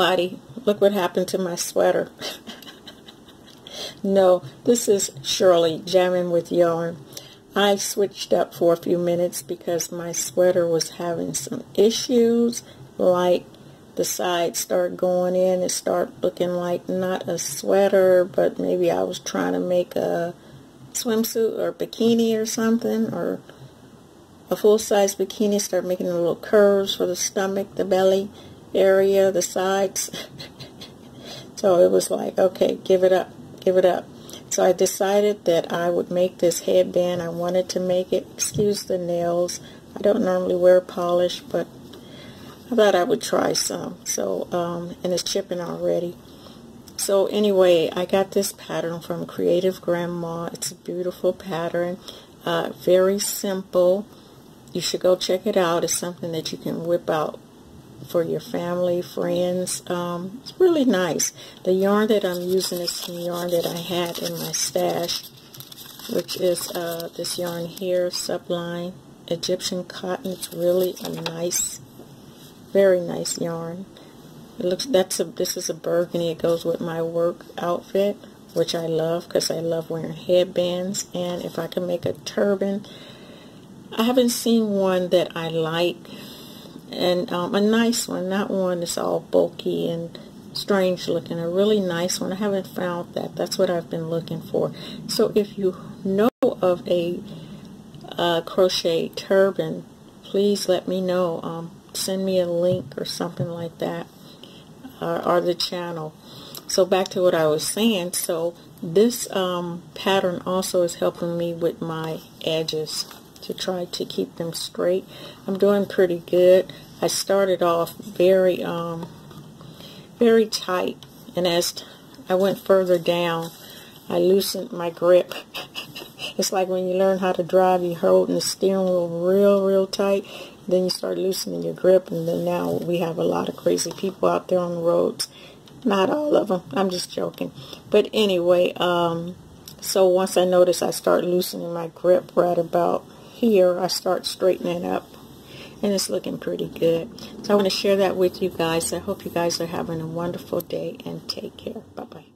somebody, look what happened to my sweater. No, this is Shirley jamming with yarn. I switched up for a few minutes because my sweater was having some issues, like the sides start going in, it started looking like not a sweater, but maybe I was trying to make a swimsuit or bikini or something, or a full-size bikini. Start making the little curves for the stomach, the belly area, the sides. So it was like, okay, give it up, give it up. So I decided that I would make this headband. I wanted to make it. Excuse the nails. I don't normally wear polish, but I thought I would try some. So, and it's chipping already. So anyway, I got this pattern from Creative Grandma. It's a beautiful pattern. Very simple. You should go check it out. It's something that you can whip out for your family, friends. It's really nice. The yarn that I'm using is some yarn that I had in my stash, which is this yarn here, Sublime Egyptian Cotton. It's really a nice, very nice yarn. It looks, this is a burgundy. It goes with my work outfit, which I love because I love wearing headbands. And if I can make a turban, I haven't seen one that I like, and a nice one, not one that's all bulky and strange looking. A really nice one. I haven't found that. That's what I've been looking for. So if you know of a crochet turban, please let me know. Send me a link or something like that, or the channel. So back to what I was saying. So this pattern also is helping me with my edges, to try to keep them straight. I'm doing pretty good. I started off very very tight, and as I went further down, I loosened my grip. It's like when you learn how to drive, you're holding the steering wheel real tight, then you start loosening your grip, and then now we have a lot of crazy people out there on the roads. Not all of them, I'm just joking. But anyway, so once I notice I start loosening my grip right about here, I start straightening up, and it's looking pretty good. So I want to share that with you guys. I hope you guys are having a wonderful day, and take care. Bye-bye.